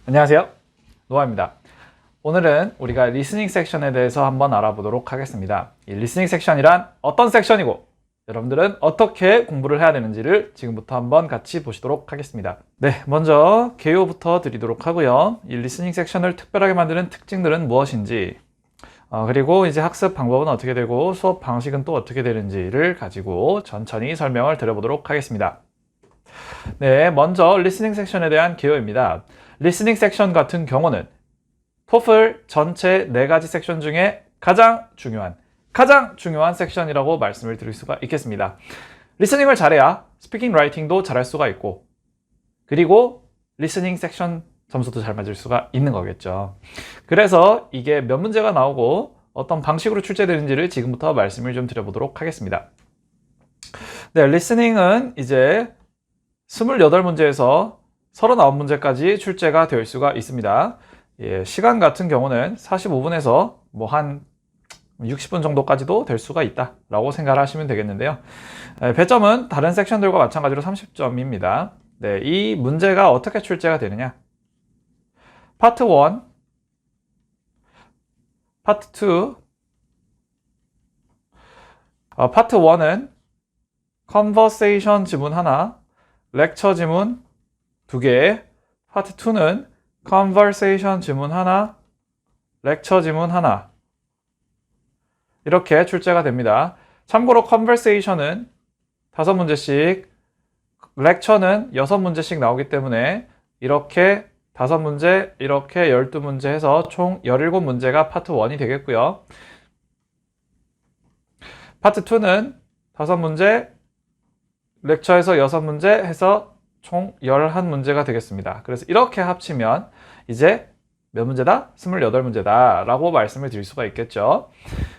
안녕하세요, 노아입니다. 오늘은 우리가 리스닝 섹션에 대해서 한번 알아보도록 하겠습니다. 이 리스닝 섹션이란 어떤 섹션이고 여러분들은 어떻게 공부를 해야 되는지를 지금부터 한번 같이 보시도록 하겠습니다. 네, 먼저 개요부터 드리도록 하고요. 이 리스닝 섹션을 특별하게 만드는 특징들은 무엇인지, 그리고 이제 학습 방법은 어떻게 되고 수업 방식은 또 어떻게 되는지를 가지고 천천히 설명을 드려보도록 하겠습니다. 네, 먼저 리스닝 섹션에 대한 개요입니다. 리스닝 섹션 같은 경우는 토플 전체 4가지 섹션 중에 가장 중요한 섹션이라고 말씀을 드릴 수가 있겠습니다. 리스닝을 잘해야 스피킹, 라이팅도 잘할 수가 있고, 그리고 리스닝 섹션 점수도 잘 맞을 수가 있는 거겠죠. 그래서 이게 몇 문제가 나오고 어떤 방식으로 출제되는지를 지금부터 말씀을 좀 드려보도록 하겠습니다. 네, 리스닝은 이제 28문제에서 39문제까지 출제가 될 수가 있습니다. 예, 시간 같은 경우는 45분에서 뭐 한 60분 정도까지도 될 수가 있다라고 생각을 하시면 되겠는데요. 배점은 다른 섹션들과 마찬가지로 30점입니다. 네, 이 문제가 어떻게 출제가 되느냐? 파트 1, 파트 2, 파트 1은 컨버세이션 지문 하나, 렉처 지문 2개, 파트 2는 컨버세이션 지문 하나, 렉처 지문 하나, 이렇게 출제가 됩니다. 참고로 컨버세이션은 5문제씩, 렉처는 6문제씩 나오기 때문에 이렇게 5문제, 이렇게 12문제 해서 총 17문제가 파트 1이 되겠고요. 파트 2는 5문제, 렉처에서 6문제 해서 총 11문제가 되겠습니다. 그래서 이렇게 합치면 이제 몇 문제다? 28문제다 라고 말씀을 드릴 수가 있겠죠.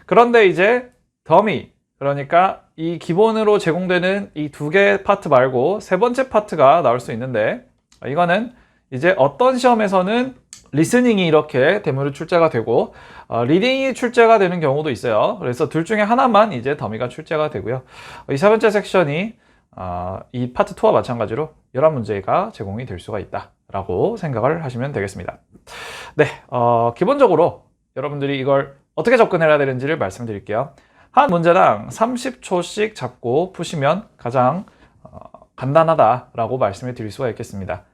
그런데 이제 더미, 그러니까 이 기본으로 제공되는 이 2개 파트 말고 3번째 파트가 나올 수 있는데, 이거는 이제 어떤 시험에서는 리스닝이 이렇게 대문으로 출제가 되고 리딩이 출제가 되는 경우도 있어요. 그래서 둘 중에 하나만 이제 더미가 출제가 되고요. 이 3번째 섹션이 이 파트 2와 마찬가지로 11문제가 제공이 될 수가 있다 라고 생각을 하시면 되겠습니다. 네, 기본적으로 여러분들이 이걸 어떻게 접근해야 되는지를 말씀드릴게요. 한 문제당 30초씩 잡고 푸시면 가장 간단하다라고 말씀을 드릴 수가 있겠습니다.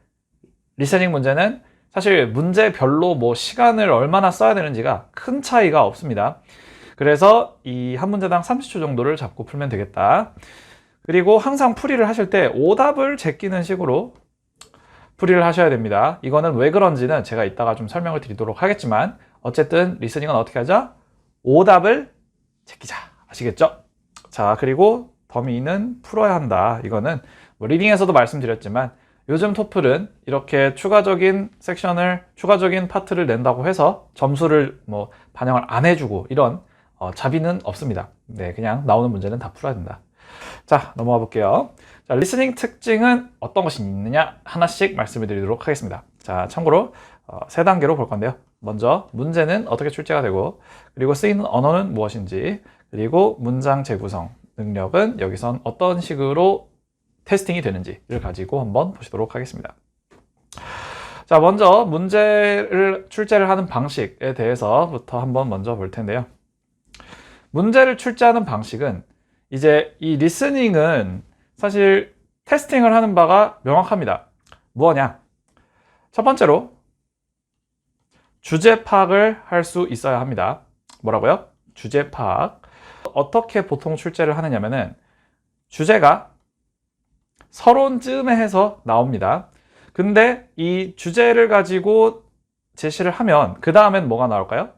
리스닝 문제는 사실 문제별로 뭐 시간을 얼마나 써야 되는지가 큰 차이가 없습니다. 그래서 이 한 문제당 30초 정도를 잡고 풀면 되겠다. 그리고 항상 풀이를 하실 때 오답을 제끼는 식으로 풀이를 하셔야 됩니다. 이거는 왜 그런지는 제가 이따가 좀 설명을 드리도록 하겠지만, 어쨌든 리스닝은 어떻게 하자? 오답을 제끼자. 아시겠죠? 자, 그리고 더미는 풀어야 한다. 이거는 뭐 리딩에서도 말씀드렸지만 요즘 토플은 이렇게 추가적인 섹션을, 추가적인 파트를 낸다고 해서 점수를 뭐 반영을 안 해주고 이런 자비는 없습니다. 네, 그냥 나오는 문제는 다 풀어야 된다. 자, 넘어가 볼게요. 자, 리스닝 특징은 어떤 것이 있느냐 하나씩 말씀을 드리도록 하겠습니다. 자, 참고로 3단계로 볼 건데요. 먼저 문제는 어떻게 출제가 되고, 그리고 쓰이는 언어는 무엇인지, 그리고 문장 재구성 능력은 여기선 어떤 식으로 테스팅이 되는지를 가지고 한번 보시도록 하겠습니다. 자, 먼저 문제를 출제를 하는 방식에 대해서부터 한번 먼저 볼 텐데요. 문제를 출제하는 방식은 이제 이 리스닝은 사실 테스팅을 하는 바가 명확합니다. 뭐냐? 첫 번째로 주제 파악을 할 수 있어야 합니다. 뭐라고요? 주제 파악. 어떻게 보통 출제를 하느냐면은 주제가 서론쯤에 해서 나옵니다. 근데 이 주제를 가지고 제시를 하면 그 다음엔 뭐가 나올까요?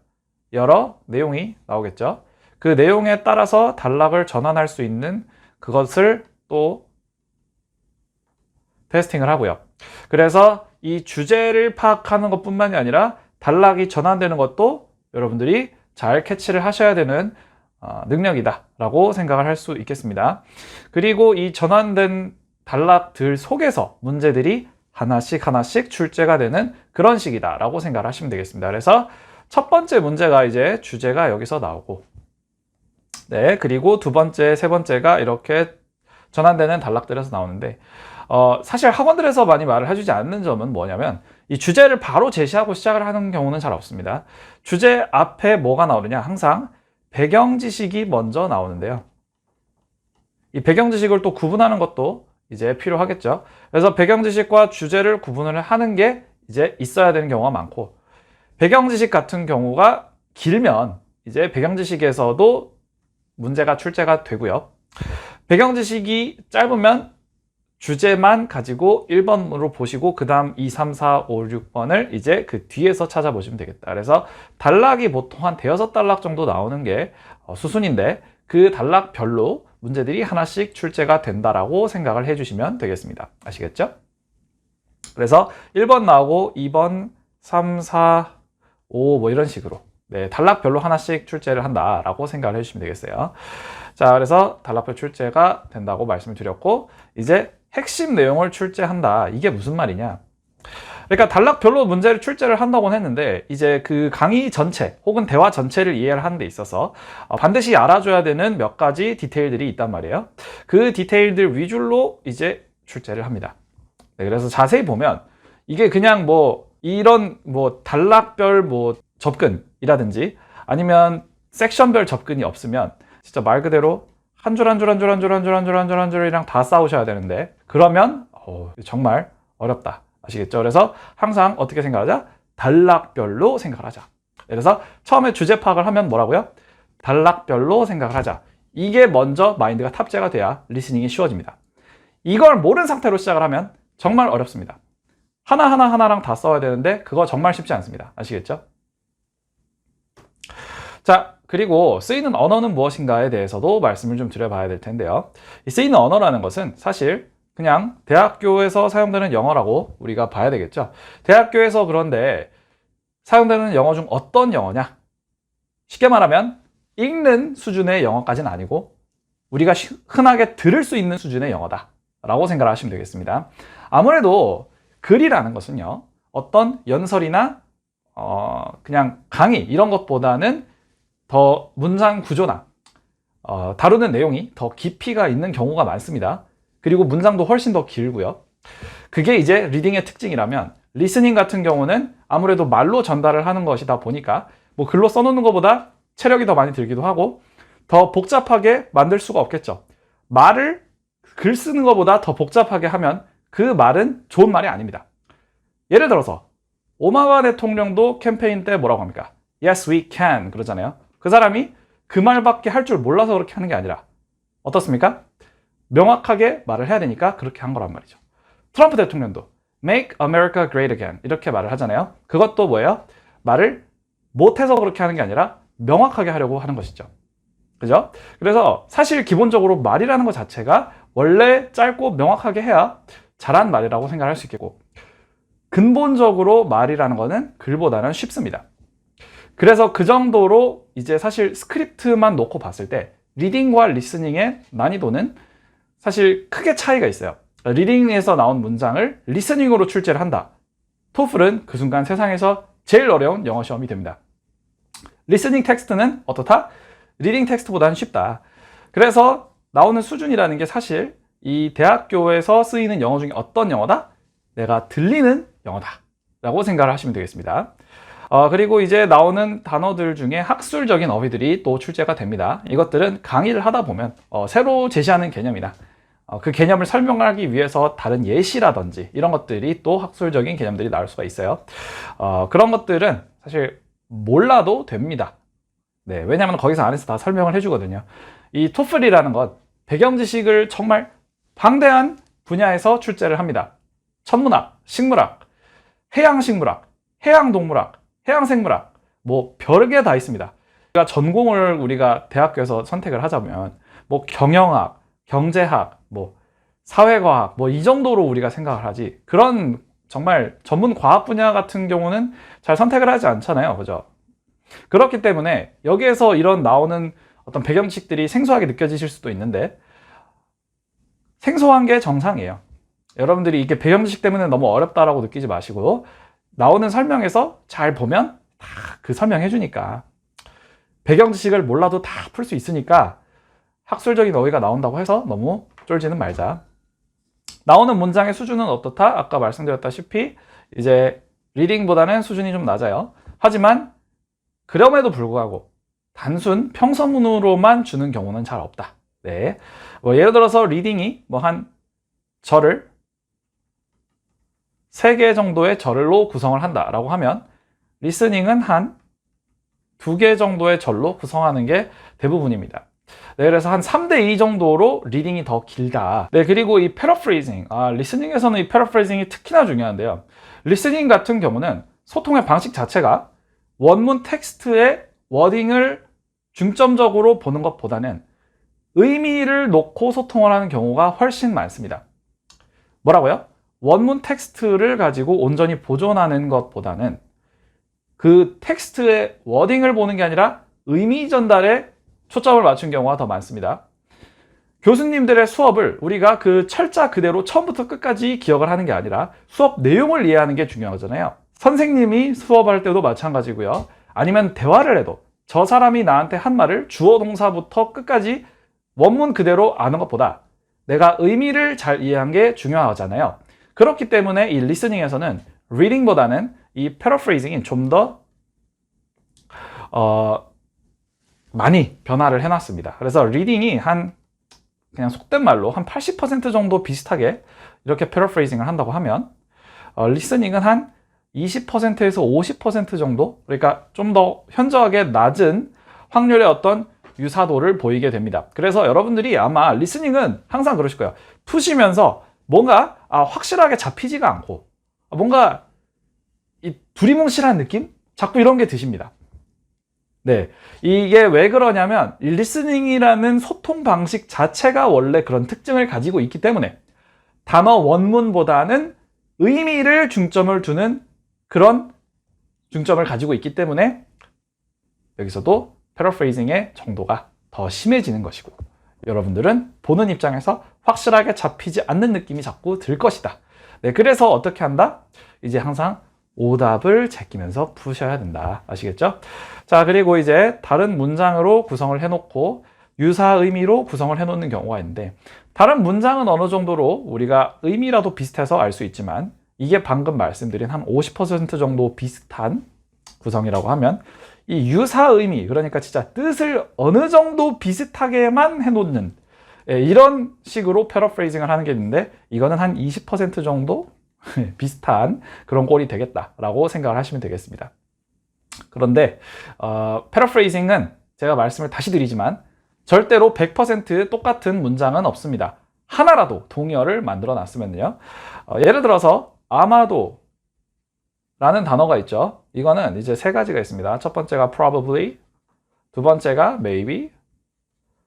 여러 내용이 나오겠죠. 그 내용에 따라서 단락을 전환할 수 있는 그것을 또 테스팅을 하고요. 그래서 이 주제를 파악하는 것뿐만이 아니라 단락이 전환되는 것도 여러분들이 잘 캐치를 하셔야 되는 능력이다 라고 생각을 할 수 있겠습니다. 그리고 이 전환된 단락들 속에서 문제들이 하나씩 출제가 되는 그런 식이다 라고 생각을 하시면 되겠습니다. 그래서 첫 번째 문제가 이제 주제가 여기서 나오고, 네, 그리고 두 번째, 세 번째가 이렇게 전환되는 단락들에서 나오는데, 사실 학원들에서 많이 말을 해주지 않는 점은 뭐냐면 이 주제를 바로 제시하고 시작을 하는 경우는 잘 없습니다. 주제 앞에 뭐가 나오느냐? 항상 배경 지식이 먼저 나오는데요. 이 배경 지식을 또 구분하는 것도 이제 필요하겠죠. 그래서 배경 지식과 주제를 구분을 하는 게 이제 있어야 되는 경우가 많고, 배경 지식 같은 경우가 길면 이제 배경 지식에서도 문제가 출제가 되고요. 배경 지식이 짧으면 주제만 가지고 1번으로 보시고 그 다음 2, 3, 4, 5, 6번을 이제 그 뒤에서 찾아보시면 되겠다. 그래서 단락이 보통 한 대여섯 단락 정도 나오는 게 수순인데, 그 단락별로 문제들이 하나씩 출제가 된다라고 생각을 해주시면 되겠습니다. 아시겠죠? 그래서 1번 나오고 2번, 3, 4, 5 뭐 이런 식으로 단락별로 하나씩 출제를 한다라고 생각을 해주시면 되겠어요. 자, 그래서 단락별 출제가 된다고 말씀을 드렸고, 이제 핵심 내용을 출제한다. 이게 무슨 말이냐? 그러니까 단락별로 문제를 출제를 한다고는 했는데, 이제 그 강의 전체 혹은 대화 전체를 이해를 하는 데 있어서 반드시 알아줘야 되는 몇 가지 디테일들이 있단 말이에요. 그 디테일들 위주로 이제 출제를 합니다. 그래서 자세히 보면 이게 그냥 뭐 이런 뭐 단락별 뭐 접근이라든지 아니면 섹션별 접근이 없으면 진짜 말 그대로 한 줄 한 줄 한 줄 한 줄 한 줄 한 줄 한 줄 한 줄이랑 다 싸우셔야 되는데, 그러면 정말 어렵다. 아시겠죠? 그래서 항상 어떻게 생각하자? 단락별로 생각을 하자. 그래서 처음에 주제 파악을 하면 뭐라고요? 단락별로 생각을 하자. 이게 먼저 마인드가 탑재가 돼야 리스닝이 쉬워집니다. 이걸 모르는 상태로 시작을 하면 정말 어렵습니다. 하나하나랑 다 써야 되는데 그거 정말 쉽지 않습니다. 아시겠죠? 자, 그리고 쓰이는 언어는 무엇인가에 대해서도 말씀을 좀 드려봐야 될 텐데요. 이 쓰이는 언어라는 것은 사실 그냥 대학교에서 사용되는 영어라고 우리가 봐야 되겠죠. 대학교에서 그런데 사용되는 영어 중 어떤 영어냐? 쉽게 말하면 읽는 수준의 영어까지는 아니고 우리가 흔하게 들을 수 있는 수준의 영어다 라고 생각을 하시면 되겠습니다. 아무래도 글이라는 것은요, 어떤 연설이나 그냥 강의 이런 것보다는 더 문장 구조나 다루는 내용이 더 깊이가 있는 경우가 많습니다. 그리고 문장도 훨씬 더 길고요. 그게 이제 리딩의 특징이라면, 리스닝 같은 경우는 아무래도 말로 전달을 하는 것이다 보니까 뭐 글로 써놓는 것보다 체력이 더 많이 들기도 하고 더 복잡하게 만들 수가 없겠죠. 말을 글 쓰는 것보다 더 복잡하게 하면 그 말은 좋은 말이 아닙니다. 예를 들어서 오바마 대통령도 캠페인 때 뭐라고 합니까? Yes, we can 그러잖아요. 그 사람이 그 말밖에 할 줄 몰라서 그렇게 하는 게 아니라 어떻습니까? 명확하게 말을 해야 되니까 그렇게 한 거란 말이죠. 트럼프 대통령도 Make America Great Again 이렇게 말을 하잖아요. 그것도 뭐예요? 말을 못해서 그렇게 하는 게 아니라 명확하게 하려고 하는 것이죠. 그죠? 그래서 사실 기본적으로 말이라는 것 자체가 원래 짧고 명확하게 해야 잘한 말이라고 생각할 수 있겠고, 근본적으로 말이라는 거는 글보다는 쉽습니다. 그래서 그 정도로 이제 사실 스크립트만 놓고 봤을 때 리딩과 리스닝의 난이도는 사실 크게 차이가 있어요. 리딩에서 나온 문장을 리스닝으로 출제를 한다. 토플은 그 순간 세상에서 제일 어려운 영어 시험이 됩니다. 리스닝 텍스트는 어떻다? 리딩 텍스트보다는 쉽다. 그래서 나오는 수준이라는 게 사실 이 대학교에서 쓰이는 영어 중에 어떤 영어다? 내가 들리는 영어다 라고 생각을 하시면 되겠습니다. 그리고 이제 나오는 단어들 중에 학술적인 어휘들이 또 출제가 됩니다. 이것들은 강의를 하다 보면 새로 제시하는 개념이나 그 개념을 설명하기 위해서 다른 예시라든지 이런 것들이 또 학술적인 개념들이 나올 수가 있어요. 그런 것들은 사실 몰라도 됩니다. 네, 왜냐하면 거기서 안에서 다 설명을 해주거든요. 이 토플이라는 것, 배경 지식을 정말 방대한 분야에서 출제를 합니다. 천문학, 식물학, 해양식물학, 해양동물학, 해양생물학, 뭐 별게 다 있습니다. 우리가 전공을 우리가 대학교에서 선택을 하자면 뭐 경영학, 경제학, 뭐 사회과학, 뭐 이 정도로 우리가 생각을 하지, 그런 정말 전문 과학 분야 같은 경우는 잘 선택을 하지 않잖아요. 그죠? 그렇기 때문에 여기에서 이런 나오는 어떤 배경 지식들이 생소하게 느껴지실 수도 있는데, 생소한 게 정상이에요. 여러분들이 이게 배경 지식 때문에 너무 어렵다라고 느끼지 마시고, 나오는 설명에서 잘 보면 다 그 설명해 주니까, 배경 지식을 몰라도 다 풀 수 있으니까 학술적인 어휘가 나온다고 해서 너무 쫄지는 말자. 나오는 문장의 수준은 어떻다? 아까 말씀드렸다시피 이제 리딩보다는 수준이 좀 낮아요. 하지만 그럼에도 불구하고 단순 평서문으로만 주는 경우는 잘 없다. 네. 뭐 예를 들어서 리딩이 뭐 한 절을 3개 정도의 절로 구성을 한다라고 하면 리스닝은 한 2개 정도의 절로 구성하는 게 대부분입니다. 네, 그래서 한 3대2 정도로 리딩이 더 길다. 네, 그리고 이 패러프레이징, 리스닝에서는 이 패러프레이징이 특히나 중요한데요. 리스닝 같은 경우는 소통의 방식 자체가 원문 텍스트의 워딩을 중점적으로 보는 것보다는 의미를 놓고 소통을 하는 경우가 훨씬 많습니다. 뭐라고요? 원문 텍스트를 가지고 온전히 보존하는 것보다는 그 텍스트의 워딩을 보는 게 아니라 의미 전달에 초점을 맞춘 경우가 더 많습니다. 교수님들의 수업을 우리가 그 철자 그대로 처음부터 끝까지 기억을 하는 게 아니라 수업 내용을 이해하는 게 중요하잖아요. 선생님이 수업할 때도 마찬가지고요. 아니면 대화를 해도 저 사람이 나한테 한 말을 주어 동사부터 끝까지 원문 그대로 아는 것보다 내가 의미를 잘 이해한 게 중요하잖아요. 그렇기 때문에 이 리스닝에서는 리딩보다는 이 패러프레이징이 좀 더 많이 변화를 해놨습니다. 그래서 리딩이 그냥 속된 말로 한 80% 정도 비슷하게 이렇게 패러프레이징을 한다고 하면 리스닝은 한 20%에서 50% 정도, 그러니까 좀 더 현저하게 낮은 확률의 어떤 유사도를 보이게 됩니다. 그래서 여러분들이 아마 리스닝은 항상 그러실 거예요. 푸시면서 뭔가 확실하게 잡히지가 않고 뭔가 이 두리뭉실한 느낌? 자꾸 이런 게 드십니다. 네, 이게 왜 그러냐면 이 리스닝이라는 소통 방식 자체가 원래 그런 특징을 가지고 있기 때문에 단어 원문보다는 의미를 중점을 두는 그런 중점을 가지고 있기 때문에 여기서도 패러프레이징의 정도가 더 심해지는 것이고 여러분들은 보는 입장에서 확실하게 잡히지 않는 느낌이 자꾸 들 것이다. 네, 그래서 어떻게 한다? 이제 항상 오답을 제끼면서 푸셔야 된다. 아시겠죠? 자, 그리고 이제 다른 문장으로 구성을 해놓고 유사 의미로 구성을 해놓는 경우가 있는데 다른 문장은 어느 정도로 우리가 의미라도 비슷해서 알 수 있지만 이게 방금 말씀드린 한 50% 정도 비슷한 구성이라고 하면 이 유사 의미, 그러니까 진짜 뜻을 어느 정도 비슷하게만 해놓는 이런 식으로 패러프레이징을 하는 게 있는데 이거는 한 20% 정도 비슷한 그런 꼴이 되겠다라고 생각을 하시면 되겠습니다. 그런데 패러프레이징은 제가 말씀을 다시 드리지만 절대로 100% 똑같은 문장은 없습니다. 하나라도 동의어를 만들어 놨으면요. 예를 들어서 아마도 라는 단어가 있죠. 이거는 이제 3가지가 있습니다. 첫 번째가 probably, 두 번째가 maybe,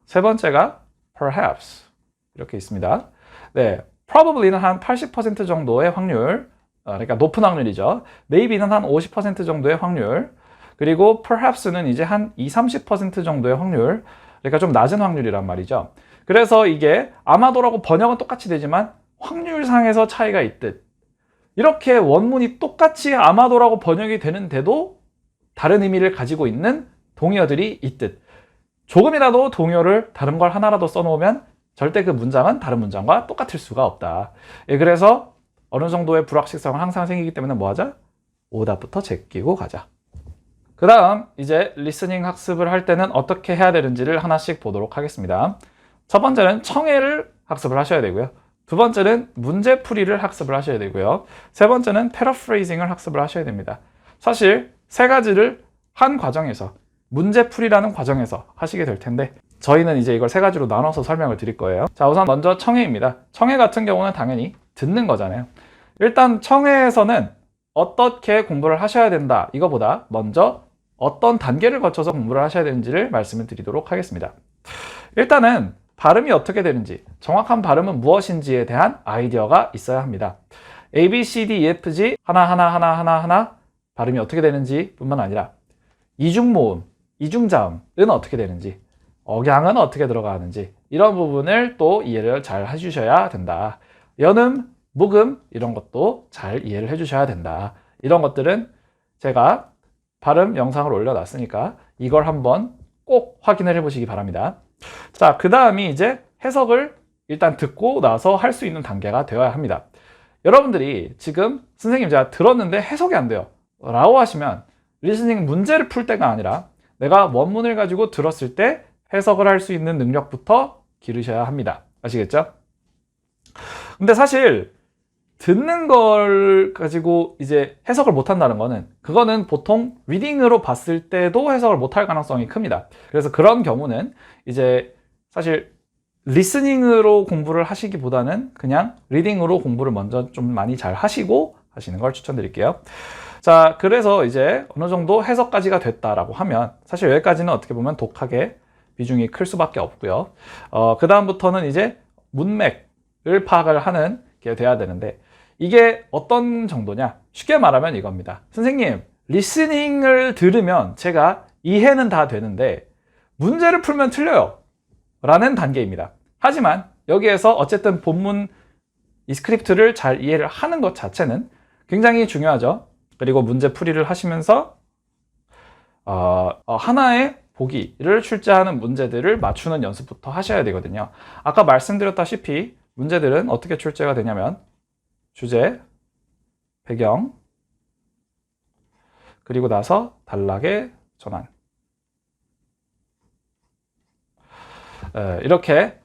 세 번째가 perhaps 이렇게 있습니다. 네, probably는 한 80% 정도의 확률, 그러니까 높은 확률이죠. maybe는 한 50% 정도의 확률, 그리고 perhaps는 이제 한 20-30% 정도의 확률, 그러니까 좀 낮은 확률이란 말이죠. 그래서 이게 아마도라고 번역은 똑같이 되지만 확률상에서 차이가 있듯 이렇게 원문이 똑같이 아마도라고 번역이 되는데도 다른 의미를 가지고 있는 동의어들이 있듯 조금이라도 동의어를 다른 걸 하나라도 써놓으면 절대 그 문장은 다른 문장과 똑같을 수가 없다. 그래서 어느 정도의 불확실성은 항상 생기기 때문에 뭐 하자? 오답부터 제끼고 가자. 그 다음 이제 리스닝 학습을 할 때는 어떻게 해야 되는지를 하나씩 보도록 하겠습니다. 첫 번째는 청해를 학습을 하셔야 되고요. 두 번째는 문제풀이를 학습을 하셔야 되고요. 세 번째는 패러프레이징을 학습을 하셔야 됩니다. 사실 3가지를 한 과정에서 문제풀이라는 과정에서 하시게 될 텐데 저희는 이제 이걸 3가지로 나눠서 설명을 드릴 거예요. 자, 우선 먼저 청해입니다. 청해 같은 경우는 당연히 듣는 거잖아요. 일단 청해에서는 어떻게 공부를 하셔야 된다 이거보다 먼저 어떤 단계를 거쳐서 공부를 하셔야 되는지를 말씀을 드리도록 하겠습니다. 일단은 발음이 어떻게 되는지, 정확한 발음은 무엇인지에 대한 아이디어가 있어야 합니다. A, B, C, D, E, F, G 하나 발음이 어떻게 되는지 뿐만 아니라 이중모음, 이중자음은 어떻게 되는지, 억양은 어떻게 들어가는지 이런 부분을 또 이해를 잘 해주셔야 된다. 연음, 묵음 이런 것도 잘 이해를 해주셔야 된다. 이런 것들은 제가 발음 영상을 올려놨으니까 이걸 한번 꼭 확인을 해보시기 바랍니다. 자, 그 다음이 이제 해석을 일단 듣고 나서 할 수 있는 단계가 되어야 합니다. 여러분들이 지금 선생님 제가 들었는데 해석이 안 돼요 라고 하시면 리스닝 문제를 풀 때가 아니라 내가 원문을 가지고 들었을 때 해석을 할 수 있는 능력부터 기르셔야 합니다. 아시겠죠? 근데 사실 듣는 걸 가지고 이제 해석을 못 한다는 거는 그거는 보통 리딩으로 봤을 때도 해석을 못 할 가능성이 큽니다. 그래서 그런 경우는 이제 사실 리스닝으로 공부를 하시기보다는 그냥 리딩으로 공부를 먼저 좀 많이 잘 하시고 하시는 걸 추천드릴게요. 자, 그래서 이제 어느 정도 해석까지가 됐다라고 하면 사실 여기까지는 어떻게 보면 독학의 비중이 클 수밖에 없고요. 그 다음부터는 이제 문맥을 파악을 하는 게 돼야 되는데 이게 어떤 정도냐? 쉽게 말하면 이겁니다. 선생님, 리스닝을 들으면 제가 이해는 다 되는데 문제를 풀면 틀려요 라는 단계입니다. 하지만 여기에서 어쨌든 본문 이 스크립트를 잘 이해를 하는 것 자체는 굉장히 중요하죠. 그리고 문제 풀이를 하시면서 하나의 보기를 출제하는 문제들을 맞추는 연습부터 하셔야 되거든요. 아까 말씀드렸다시피 문제들은 어떻게 출제가 되냐면 주제, 배경, 그리고 나서 단락의 전환. 이렇게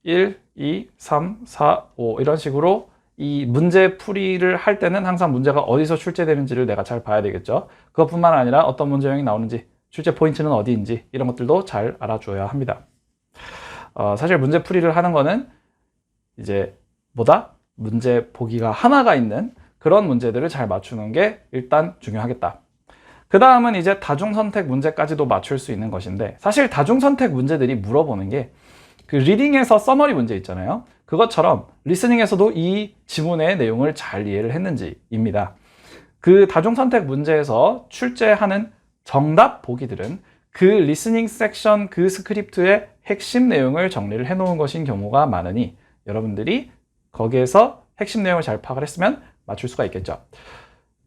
1, 2, 3, 4, 5 이런 식으로 이 문제 풀이를 할 때는 항상 문제가 어디서 출제되는지를 내가 잘 봐야 되겠죠. 그것뿐만 아니라 어떤 문제형이 나오는지, 출제 포인트는 어디인지 이런 것들도 잘 알아줘야 합니다. 사실 문제 풀이를 하는 거는 이제 문제 보기가 하나가 있는 그런 문제들을 잘 맞추는 게 일단 중요하겠다. 그 다음은 이제 다중선택 문제까지도 맞출 수 있는 것인데 사실 다중선택 문제들이 물어보는 게 그 리딩에서 서머리 문제 있잖아요. 그것처럼 리스닝에서도 이 지문의 내용을 잘 이해를 했는지입니다. 그 다중선택 문제에서 출제하는 정답 보기들은 그 리스닝 섹션 그 스크립트의 핵심 내용을 정리를 해 놓은 것인 경우가 많으니 여러분들이 거기에서 핵심 내용을 잘 파악을 했으면 맞출 수가 있겠죠.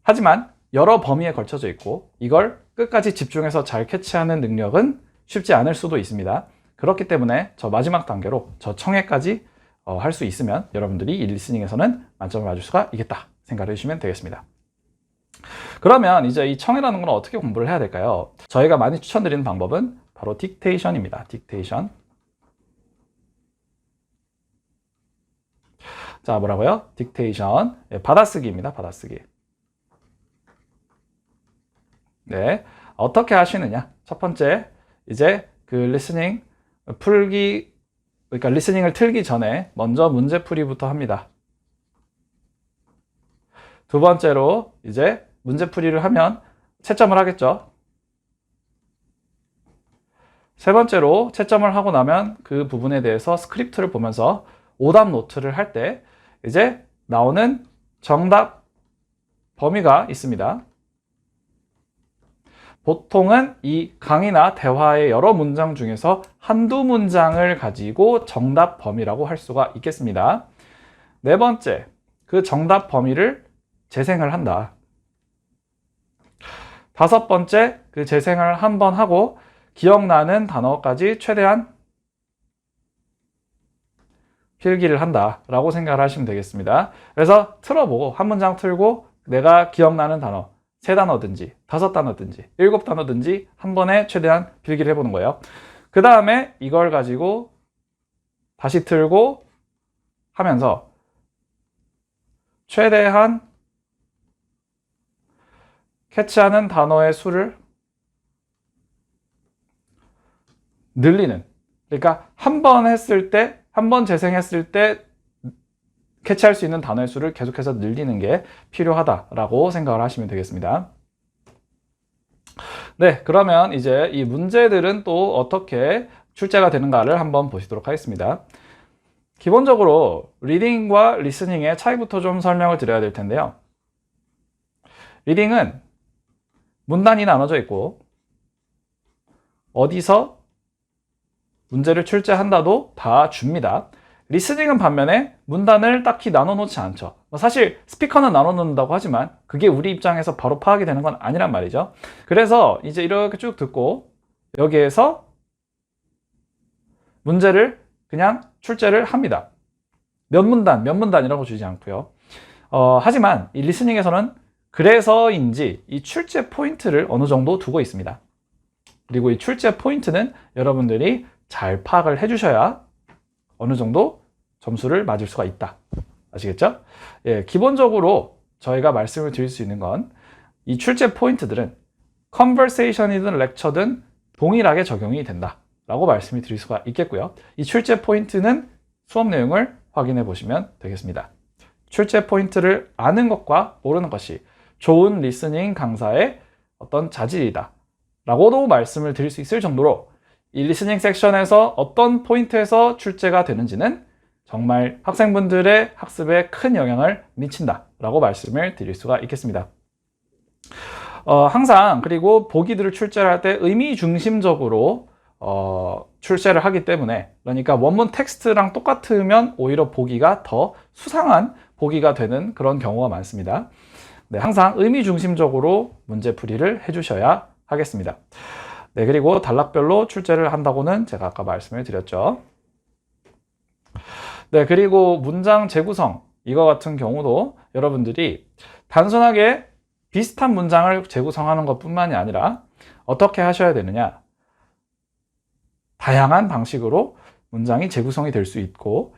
하지만 여러 범위에 걸쳐져 있고 이걸 끝까지 집중해서 잘 캐치하는 능력은 쉽지 않을 수도 있습니다. 그렇기 때문에 저 마지막 단계로 저 청해까지 할 수 있으면 여러분들이 이 리스닝에서는 만점을 맞을 수가 있겠다 생각을 해주시면 되겠습니다. 그러면 이제 이 청해라는 건 어떻게 공부를 해야 될까요? 저희가 많이 추천드리는 방법은 바로 딕테이션입니다. 딕테이션. 자, 뭐라고요? 딕테이션. 받아쓰기입니다. 받아쓰기. 네. 어떻게 하시느냐? 첫 번째, 이제 그 리스닝 그러니까 리스닝을 틀기 전에 먼저 문제 풀이부터 합니다. 두 번째로 이제 문제 풀이를 하면 채점을 하겠죠. 세 번째로 채점을 하고 나면 그 부분에 대해서 스크립트를 보면서 오답 노트를 할 때 이제 나오는 정답 범위가 있습니다. 보통은 이 강의나 대화의 여러 문장 중에서 한두 문장을 가지고 정답 범위라고 할 수가 있겠습니다. 네 번째, 그 정답 범위를 재생을 한다. 다섯 번째, 그 재생을 한 번 하고 기억나는 단어까지 최대한 필기를 한다라고 생각을 하시면 되겠습니다. 그래서 틀어보고 한 문장 틀고 내가 기억나는 단어 3단어든지 5단어든지 7단어든지 한 번에 최대한 필기를 해보는 거예요. 그 다음에 이걸 가지고 다시 틀고 하면서 최대한 캐치하는 단어의 수를 늘리는, 그러니까 한 번 재생했을 때 캐치할 수 있는 단어의 수를 계속해서 늘리는 게 필요하다라고 생각을 하시면 되겠습니다. 네, 그러면 이제 이 문제들은 또 어떻게 출제가 되는가를 한번 보시도록 하겠습니다. 기본적으로 리딩과 리스닝의 차이부터 좀 설명을 드려야 될 텐데요. 리딩은 문단이 나눠져 있고 어디서 문제를 출제한다도 다 줍니다. 리스닝은 반면에 문단을 딱히 나눠 놓지 않죠. 사실 스피커는 나눠 놓는다고 하지만 그게 우리 입장에서 바로 파악이 되는 건 아니란 말이죠. 그래서 이제 이렇게 쭉 듣고 여기에서 문제를 그냥 출제를 합니다. 몇 문단 이런 거 주지 않고요. 하지만 이 리스닝에서는 그래서인지 이 출제 포인트를 어느 정도 두고 있습니다. 그리고 이 출제 포인트는 여러분들이 잘 파악을 해주셔야 어느 정도 점수를 맞을 수가 있다. 아시겠죠? 예, 기본적으로 저희가 말씀을 드릴 수 있는 건 이 출제 포인트들은 컨버세이션이든 렉처든 동일하게 적용이 된다 라고 말씀을 드릴 수가 있겠고요. 이 출제 포인트는 수업 내용을 확인해 보시면 되겠습니다. 출제 포인트를 아는 것과 모르는 것이 좋은 리스닝 강사의 어떤 자질이다 라고도 말씀을 드릴 수 있을 정도로 이 리스닝 섹션에서 어떤 포인트에서 출제가 되는지는 정말 학생분들의 학습에 큰 영향을 미친다 라고 말씀을 드릴 수가 있겠습니다. 항상 그리고 보기들을 출제를 할 때 의미 중심적으로 출제를 하기 때문에, 그러니까 원문 텍스트랑 똑같으면 오히려 보기가 더 수상한 보기가 되는 그런 경우가 많습니다. 네, 항상 의미 중심적으로 문제풀이를 해주셔야 하겠습니다. 네, 그리고 단락별로 출제를 한다고는 제가 아까 말씀을 드렸죠. 네, 그리고 문장 재구성 이거 같은 경우도 여러분들이 단순하게 비슷한 문장을 재구성하는 것 뿐만이 아니라 어떻게 하셔야 되느냐, 다양한 방식으로 문장이 재구성이 될 수 있고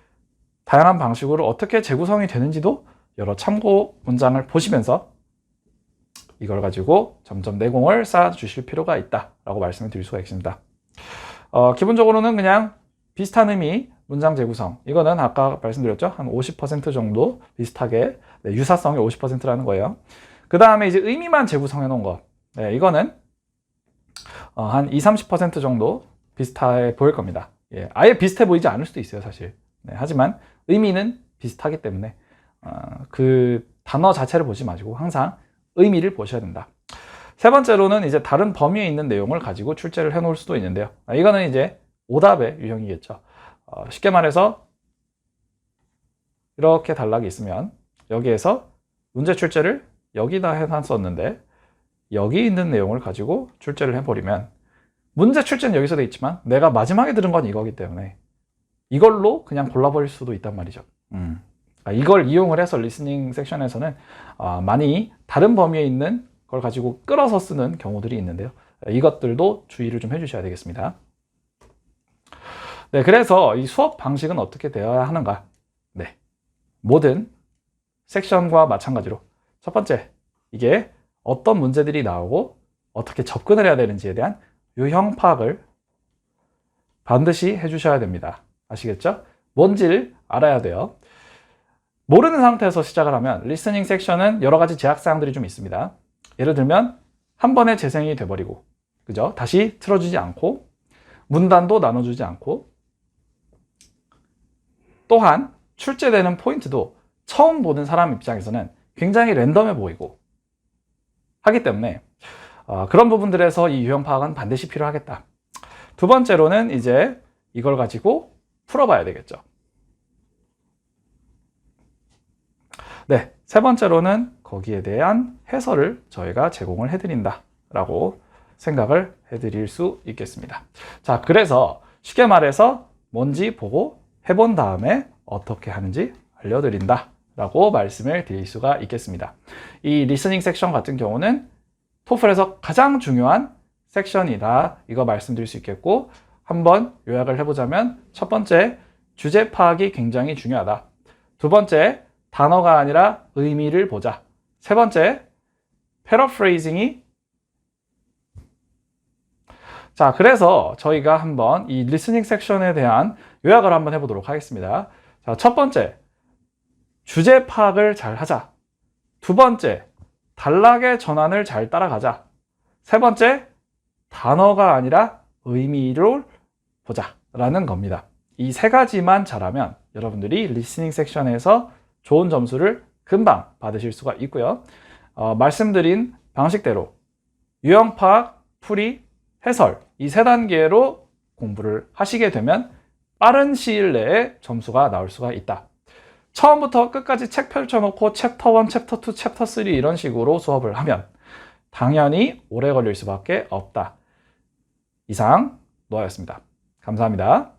다양한 방식으로 어떻게 재구성이 되는지도 여러 참고 문장을 보시면서 이걸 가지고 점점 내공을 쌓아 주실 필요가 있다 라고 말씀을 드릴 수가 있습니다. 기본적으로는 그냥 비슷한 의미 문장 재구성, 이거는 아까 말씀드렸죠, 한 50% 정도 비슷하게, 네, 유사성이 50%라는 거예요. 그 다음에 이제 의미만 재구성해 놓은 거, 네, 이거는 한 20-30% 정도 비슷해 보일 겁니다. 예, 아예 비슷해 보이지 않을 수도 있어요, 사실. 네, 하지만 의미는 비슷하기 때문에 그 단어 자체를 보지 마시고 항상 의미를 보셔야 된다. 세 번째로는 이제 다른 범위에 있는 내용을 가지고 출제를 해 놓을 수도 있는데요. 이거는 이제 오답의 유형이겠죠. 쉽게 말해서 이렇게 단락이 있으면 여기에서 문제 출제를 여기다 해놨었는데 여기 있는 내용을 가지고 출제를 해버리면 문제 출제는 여기서 돼 있지만 내가 마지막에 들은 건 이거기 때문에 이걸로 그냥 골라버릴 수도 있단 말이죠. 이걸 이용을 해서 리스닝 섹션에서는 많이 다른 범위에 있는 걸 가지고 끌어서 쓰는 경우들이 있는데요. 이것들도 주의를 좀 해주셔야 되겠습니다. 네, 그래서 이 수업 방식은 어떻게 되어야 하는가? 네, 모든 섹션과 마찬가지로 첫 번째, 이게 어떤 문제들이 나오고 어떻게 접근을 해야 되는지에 대한 유형 파악을 반드시 해주셔야 됩니다. 아시겠죠? 뭔지를 알아야 돼요. 모르는 상태에서 시작을 하면 리스닝 섹션은 여러 가지 제약사항들이 좀 있습니다. 예를 들면 한 번에 재생이 돼버리고, 그죠? 다시 틀어주지 않고 문단도 나눠주지 않고, 또한 출제되는 포인트도 처음 보는 사람 입장에서는 굉장히 랜덤해 보이고 하기 때문에 그런 부분들에서 이 유형 파악은 반드시 필요하겠다. 두 번째로는 이제 이걸 가지고 풀어봐야 되겠죠. 네, 세 번째로는 거기에 대한 해설을 저희가 제공을 해드린다 라고 생각을 해드릴 수 있겠습니다. 자, 그래서 쉽게 말해서 뭔지 보고 해본 다음에 어떻게 하는지 알려드린다 라고 말씀을 드릴 수가 있겠습니다. 이 리스닝 섹션 같은 경우는 토플에서 가장 중요한 섹션이다, 이거 말씀드릴 수 있겠고, 한번 요약을 해보자면 첫 번째, 주제 파악이 굉장히 중요하다. 두 번째, 단어가 아니라 의미를 보자. 세 번째, 패러프레이징이. 자, 그래서 저희가 한번 이 리스닝 섹션에 대한 요약을 한번 해보도록 하겠습니다. 자, 첫 번째, 주제 파악을 잘 하자. 두 번째, 단락의 전환을 잘 따라가자. 세 번째, 단어가 아니라 의미를 보자 라는 겁니다. 이 세 가지만 잘하면 여러분들이 리스닝 섹션에서 좋은 점수를 금방 받으실 수가 있고요. 말씀드린 방식대로 유형 파악, 풀이, 해설, 이 세 단계로 공부를 하시게 되면 빠른 시일 내에 점수가 나올 수가 있다. 처음부터 끝까지 책 펼쳐놓고 챕터 1, 챕터 2, 챕터 3 이런 식으로 수업을 하면 당연히 오래 걸릴 수밖에 없다. 이상 노아였습니다. 감사합니다.